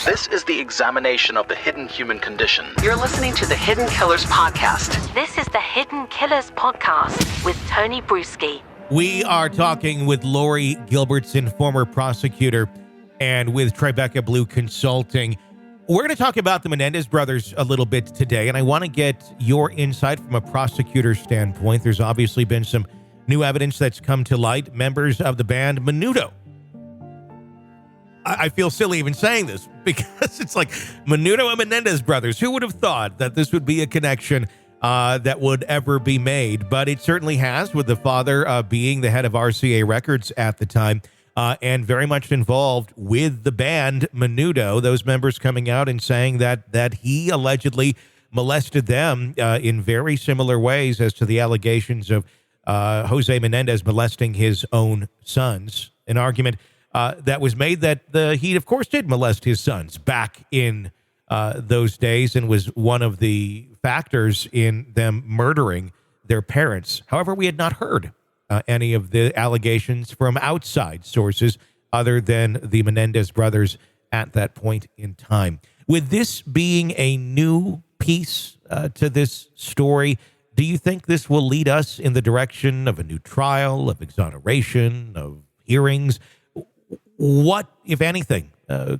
This is the examination of the hidden human condition. You're listening to the Hidden Killers Podcast. This is the Hidden Killers Podcast with Tony Bruschi. We are talking with Laurie Gilbertson, former prosecutor, and with Tribeca Blue Consulting. We're going to talk about the Menendez brothers a little bit today, and I want to get your insight from a prosecutor standpoint. There's obviously been some new evidence that's come to light. Members of the band Murdaugh. I feel silly even saying this because it's like Murdaugh and Menendez brothers. Who would have thought that this would be a connection that would ever be made? But it certainly has, with the father being the head of RCA Records at the time and very much involved with the band Murdaugh, those members coming out and saying that he allegedly molested them in very similar ways as to the allegations of Jose Menendez molesting his own sons. An argument that was made that he, of course, did molest his sons back in those days and was one of the factors in them murdering their parents. However, we had not heard any of the allegations from outside sources other than the Menendez brothers at that point in time. With this being a new piece to this story, do you think this will lead us in the direction of a new trial, of exoneration, of hearings? What, if anything,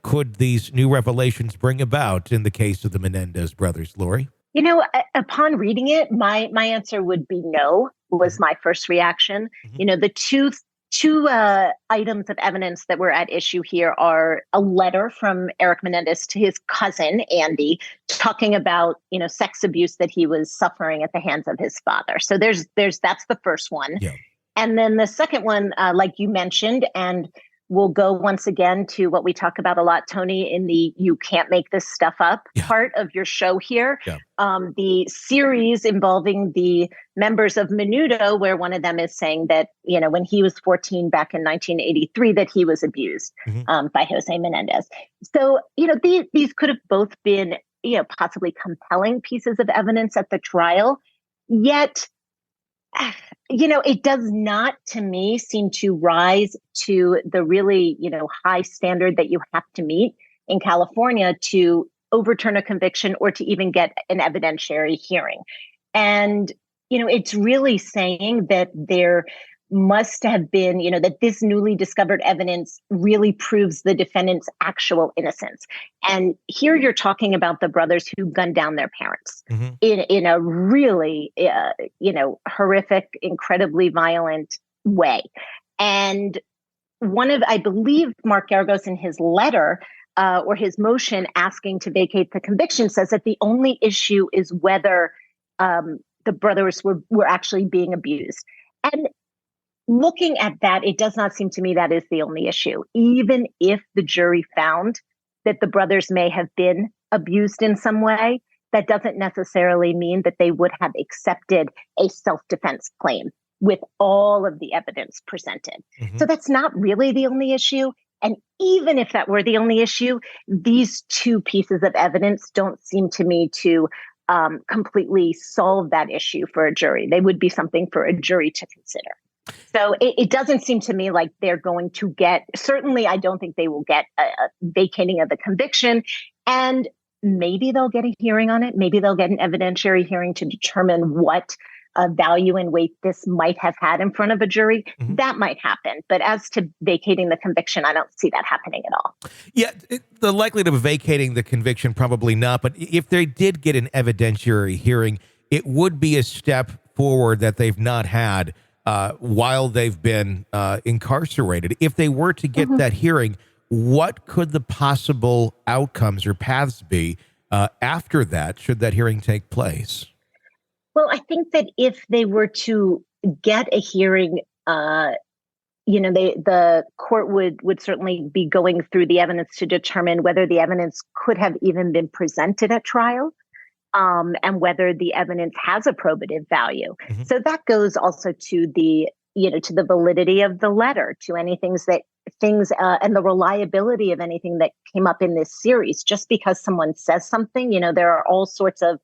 could these new revelations bring about in the case of the Menendez brothers, Laurie? You know, upon reading it, my answer would be no, was my first reaction. Mm-hmm. You know, the two items of evidence that were at issue here are a letter from Eric Menendez to his cousin, Andy, talking about, you know, sex abuse that he was suffering at the hands of his father. So that's the first one. Yeah. And then the second one, like you mentioned, and we'll go once again to what we talk about a lot, Tony, in the you can't make this stuff up part of your show here. Yeah. The series involving the members of Murdaugh, where one of them is saying that, you know, when he was 14 back in 1983, that he was abused by Jose Menendez. So, you know, these could have both been, you know, possibly compelling pieces of evidence at the trial. Yet, you know, it does not, to me, seem to rise to the really, you know, high standard that you have to meet in California to overturn a conviction or to even get an evidentiary hearing. And, you know, it's really saying that there must have been, you know, that this newly discovered evidence really proves the defendant's actual innocence. And here you're talking about the brothers who gunned down their parents in a really, you know, horrific, incredibly violent way. And I believe Mark Garagos in his letter or his motion asking to vacate the conviction says that the only issue is whether the brothers were actually being abused. And looking at that, it does not seem to me that is the only issue. Even if the jury found that the brothers may have been abused in some way, that doesn't necessarily mean that they would have accepted a self-defense claim with all of the evidence presented. So that's not really the only issue. And even if that were the only issue, these two pieces of evidence don't seem to me to completely solve that issue for a jury. They would be something for a jury to consider. So it doesn't seem to me like they're going to get, certainly I don't think they will get a vacating of the conviction. And maybe they'll get a hearing on it. Maybe they'll get an evidentiary hearing to determine what value and weight this might have had in front of a jury. That might happen. But as to vacating the conviction, I don't see that happening at all. Yeah, the likelihood of vacating the conviction, probably not. But if they did get an evidentiary hearing, it would be a step forward that they've not had while they've been incarcerated. If they were to get that hearing, what could the possible outcomes or paths be after that, should that hearing take place? Well, I think that if they were to get a hearing, you know, the court would certainly be going through the evidence to determine whether the evidence could have even been presented at trial. And whether the evidence has a probative value. So that goes also to the, you know, to the validity of the letter, to and the reliability of anything that came up in this series. Just because someone says something, you know, there are all sorts of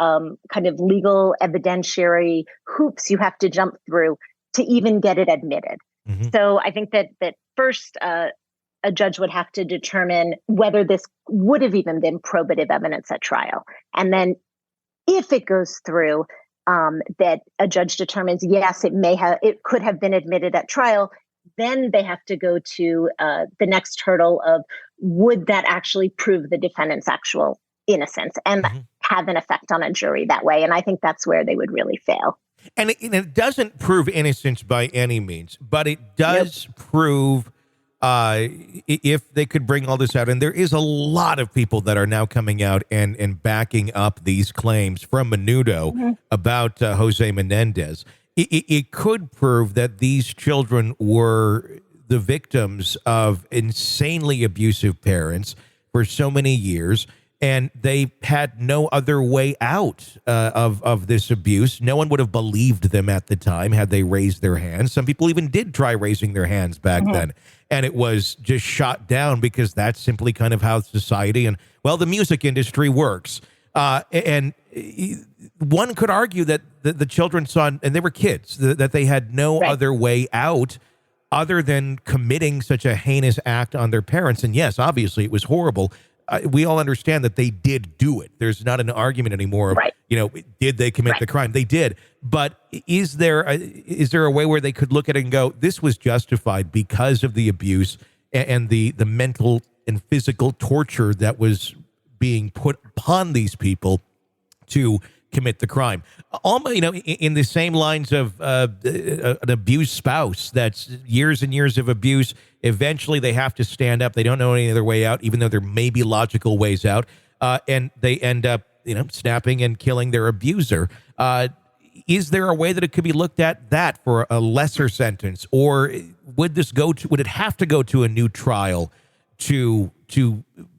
kind of legal evidentiary hoops you have to jump through to even get it admitted. So I think that first, a judge would have to determine whether this would have even been probative evidence at trial. And then if it goes through, that a judge determines, yes, it could have been admitted at trial, then they have to go to the next hurdle of, would that actually prove the defendant's actual innocence and have an effect on a jury that way? And I think that's where they would really fail. And it doesn't prove innocence by any means, but it does prove if they could bring all this out. And there is a lot of people that are now coming out and backing up these claims from Menudo about Jose Menendez. It could prove that these children were the victims of insanely abusive parents for so many years, and they had no other way out of this abuse. No one would have believed them at the time had they raised their hands. Some people even did try raising their hands back then, and it was just shot down because that's simply kind of how society and, well, the music industry works. And one could argue that the children saw, and they were kids, that they had no other way out other than committing such a heinous act on their parents. And yes, obviously it was horrible. We all understand that they did do it. There's not an argument anymore of, did they commit the crime? They did. But is there a way where they could look at it and go, this was justified because of the abuse and the mental and physical torture that was being put upon these people to commit the crime? In the same lines of an abused spouse that's years and years of abuse, eventually they have to stand up. They don't know any other way out, even though there may be logical ways out, and they end up, snapping and killing their abuser. Is there a way that it could be looked at that for a lesser sentence, or would it have to go to a new trial to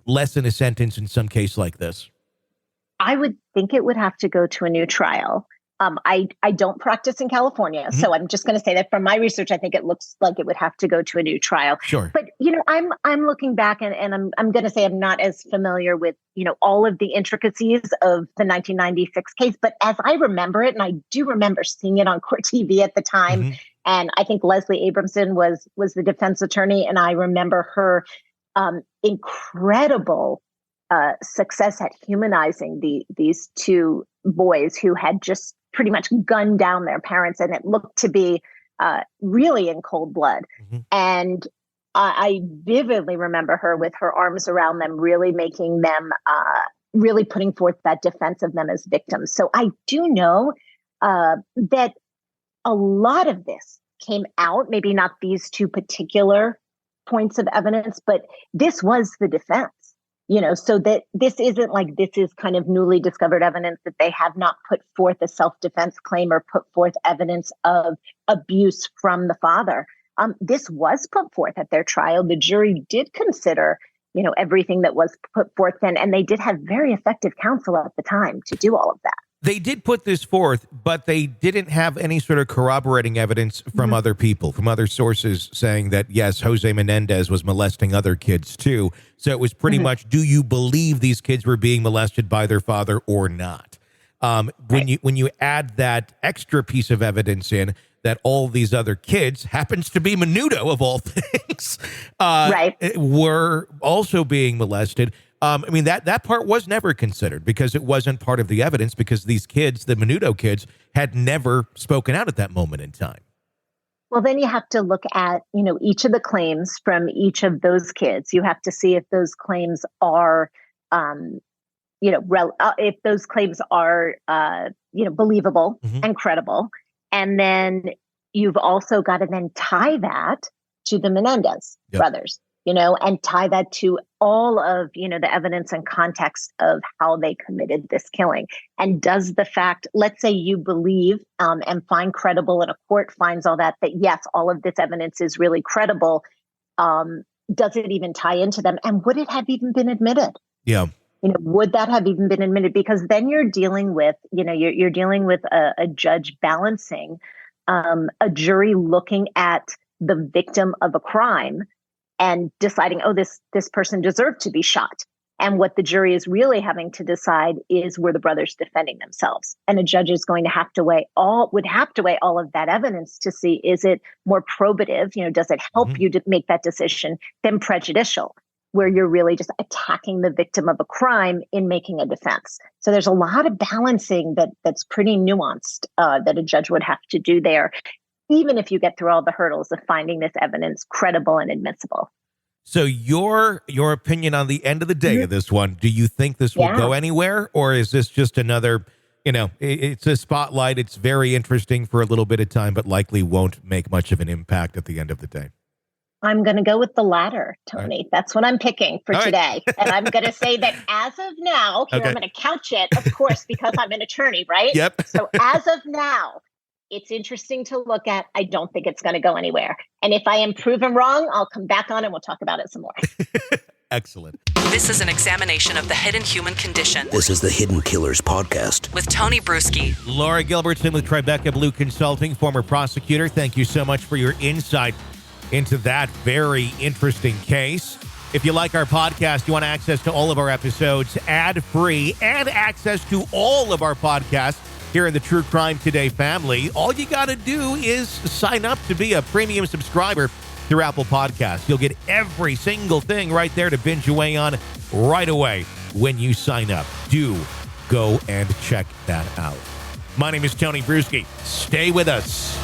lessen a sentence in some case like this? I would think it would have to go to a new trial. I don't practice in California, so I'm just going to say that from my research, I think it looks like it would have to go to a new trial. Sure. But I'm looking back and I'm going to say I'm not as familiar with all of the intricacies of the 1996 case, but as I remember it, and I do remember seeing it on court TV at the time, and I think Leslie Abramson was the defense attorney, and I remember her incredible success at humanizing these two boys who had just pretty much gunned down their parents, and it looked to be really in cold blood. And I vividly remember her with her arms around them, really making them, really putting forth that defense of them as victims. So I do know that a lot of this came out, maybe not these two particular points of evidence, but this was the defense. So that this isn't like this is kind of newly discovered evidence that they have not put forth a self-defense claim or put forth evidence of abuse from the father. This was put forth at their trial. The jury did consider, everything that was put forth then, and they did have very effective counsel at the time to do all of that. They did put this forth, but they didn't have any sort of corroborating evidence from other people, from other sources saying that, yes, Jose Menendez was molesting other kids too. So it was pretty much, do you believe these kids were being molested by their father or not? When you add that extra piece of evidence in that all these other kids, happens to be Menudo of all things, were also being molested. That part was never considered because it wasn't part of the evidence, because these kids, the Menudo kids, had never spoken out at that moment in time. Well, then you have to look at, each of the claims from each of those kids. You have to see if those claims are, if those claims are, believable and credible. And then you've also got to then tie that to the Menendez brothers. And tie that to all of, the evidence and context of how they committed this killing. And does the fact, let's say you believe and find credible, and a court finds all that yes, all of this evidence is really credible. Does it even tie into them? And would it have even been admitted? Yeah. Would that have even been admitted? Because then you're dealing with, you're dealing with a judge balancing a jury looking at the victim of a crime and deciding, this person deserved to be shot. And what the jury is really having to decide is, were the brothers defending themselves? And a judge is going to have to weigh all of that evidence to see, is it more probative? Does it help you to make that decision, than prejudicial, where you're really just attacking the victim of a crime in making a defense? So there's a lot of balancing that's pretty nuanced that a judge would have to do there, even if you get through all the hurdles of finding this evidence credible and admissible. So your opinion on the end of the day of this one, do you think this will go anywhere, or is this just another, it's a spotlight, it's very interesting for a little bit of time, but likely won't make much of an impact at the end of the day? I'm going to go with the latter, Tony. Right. That's what I'm picking for today. And I'm going to say that as of now, I'm going to couch it, of course, because I'm an attorney, right? Yep. So as of now, it's interesting to look at. I don't think it's going to go anywhere. And if I am proven wrong, I'll come back on and we'll talk about it some more. Excellent. This is an examination of the hidden human condition. This is the Hidden Killers Podcast with Tony Bruschi. Laurie Gilbertson with Tribeca Blue Consulting, former prosecutor. Thank you so much for your insight into that very interesting case. If you like our podcast, you want access to all of our episodes ad-free and access to all of our podcasts here in the True Crime Today family, all you got to do is sign up to be a premium subscriber through Apple Podcasts. You'll get every single thing right there to binge away on right away when you sign up. Do go and check that out. My name is Tony Bruschi. Stay with us.